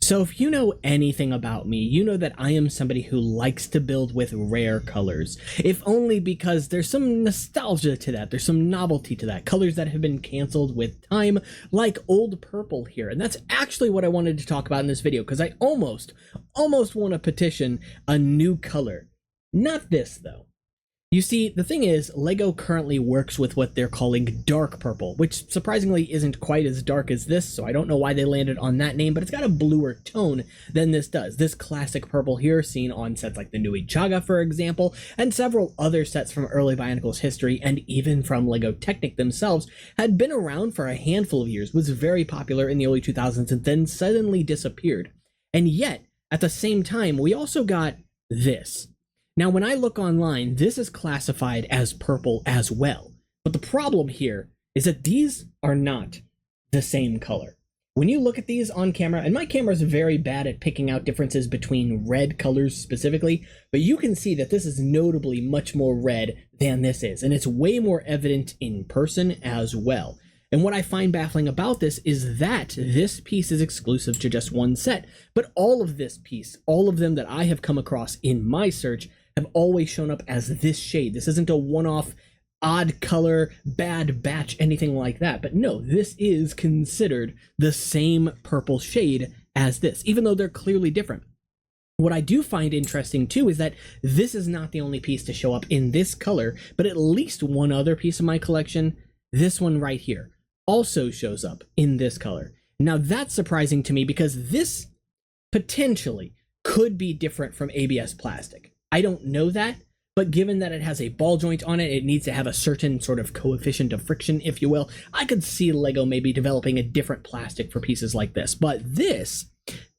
So if you know anything about me, you know that I am somebody who likes to build with rare colors, if only because there's some nostalgia to that, there's some novelty to that, colors that have been canceled with time, like Old Purple here. And that's actually what I wanted to talk about in this video, because I almost want to petition a new color. Not this, though. You see, the thing is, LEGO currently works with what they're calling dark purple, which surprisingly isn't quite as dark as this, so I don't know why they landed on that name, but it's got a bluer tone than this does. This classic purple here, seen on sets like the Nui Jaga, for example, and several other sets from early Bionicle's history, and even from LEGO Technic themselves, had been around for a handful of years, was very popular in the early 2000s, and then suddenly disappeared. And yet, at the same time, we also got this. Now, when I look online, this is classified as purple as well. But the problem here is that these are not the same color. When you look at these on camera, and my camera is very bad at picking out differences between red colors specifically, but you can see that this is notably much more red than this is, and it's way more evident in person as well. And what I find baffling about this is that this piece is exclusive to just one set, but all of this piece, all of them that I have come across in my search, have always shown up as this shade. This isn't a one-off, odd color, bad batch, anything like that. But no, this is considered the same purple shade as this, even though they're clearly different. What I do find interesting too is that this is not the only piece to show up in this color, but at least one other piece of my collection, this one right here, also shows up in this color. Now that's surprising to me because this potentially could be different from ABS plastic. I don't know that, but given that it has a ball joint on it, it needs to have a certain sort of coefficient of friction, if you will. I could see LEGO maybe developing a different plastic for pieces like this, but this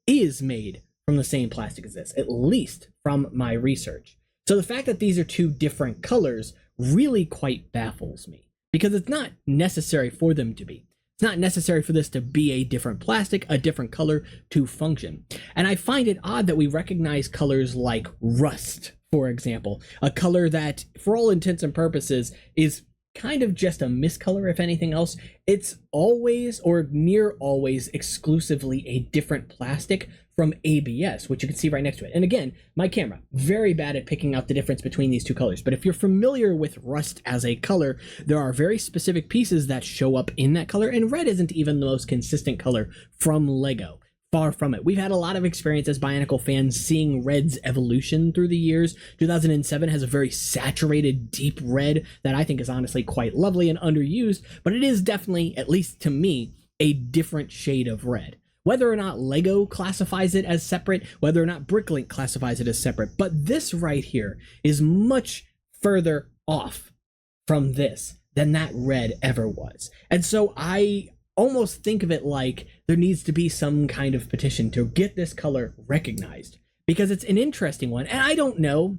is made from the same plastic as this, at least from my research. So the fact that these are two different colors really quite baffles me, because it's not necessary for them to be. It's not necessary for this to be a different plastic, a different color to function. And I find it odd that we recognize colors like rust, for example, a color that, for all intents and purposes, is kind of just a miscolor, if anything else. It's always, or near always, exclusively a different plastic from ABS, which you can see right next to it. And again, my camera, very bad at picking out the difference between these two colors. But if you're familiar with rust as a color, there are very specific pieces that show up in that color, and red isn't even the most consistent color from LEGO. Far from it. We've had a lot of experience as Bionicle fans seeing red's evolution through the years. 2007 has a very saturated, deep red that I think is honestly quite lovely and underused, but it is definitely, at least to me, a different shade of red. Whether or not LEGO classifies it as separate, whether or not Bricklink classifies it as separate, but this right here is much further off from this than that red ever was. And so I almost think of it like there needs to be some kind of petition to get this color recognized, because it's an interesting one. And I don't know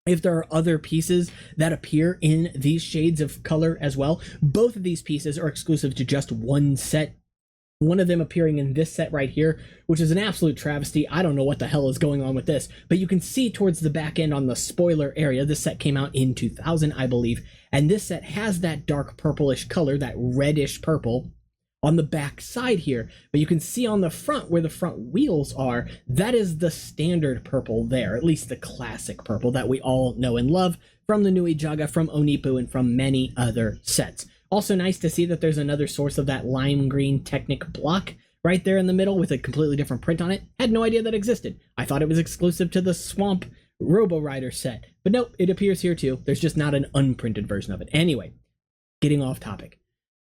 if there are other pieces that appear in these shades of color as well. Both of these pieces are exclusive to just one set. One of them appearing in this set right here, which is an absolute travesty. I don't know what the hell is going on with this, but you can see towards the back end on the spoiler area, this set came out in 2000, I believe, and this set has that dark purplish color, that reddish purple, on the back side here, but you can see on the front where the front wheels are, that is the standard purple there, at least the classic purple that we all know and love from the Nui Jaga, from Onipu, and from many other sets. Also nice to see that there's another source of that lime green Technic block right there in the middle with a completely different print on it. Had no idea that existed. I thought it was exclusive to the Swamp Robo Rider set, but nope, it appears here too. There's just not an unprinted version of it. Anyway, getting off topic.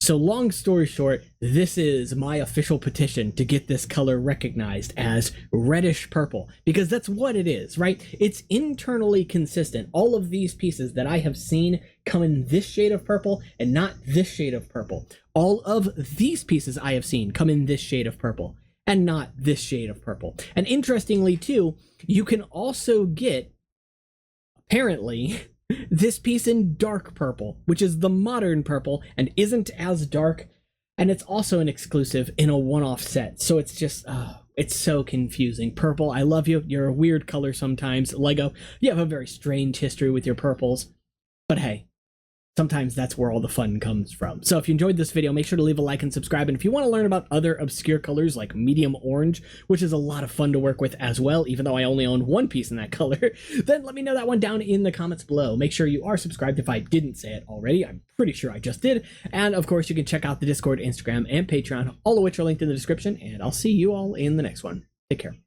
So long story short, this is my official petition to get this color recognized as reddish purple, because that's what it is, right? It's internally consistent. All of these pieces that I have seen come in this shade of purple and not this shade of purple. All of these pieces I have seen come in this shade of purple and not this shade of purple. And interestingly too, you can also get, apparently, this piece in dark purple, which is the modern purple and isn't as dark, and it's also an exclusive in a one-off set. So it's just, it's so confusing. Purple, I love you. You're a weird color sometimes. LEGO, you have a very strange history with your purples. But hey, sometimes that's where all the fun comes from. So if you enjoyed this video, make sure to leave a like and subscribe. And if you want to learn about other obscure colors like medium orange, which is a lot of fun to work with as well, even though I only own one piece in that color, then let me know that one down in the comments below. Make sure you are subscribed if I didn't say it already. I'm pretty sure I just did. And of course, you can check out the Discord, Instagram, and Patreon, all of which are linked in the description. And I'll see you all in the next one. Take care.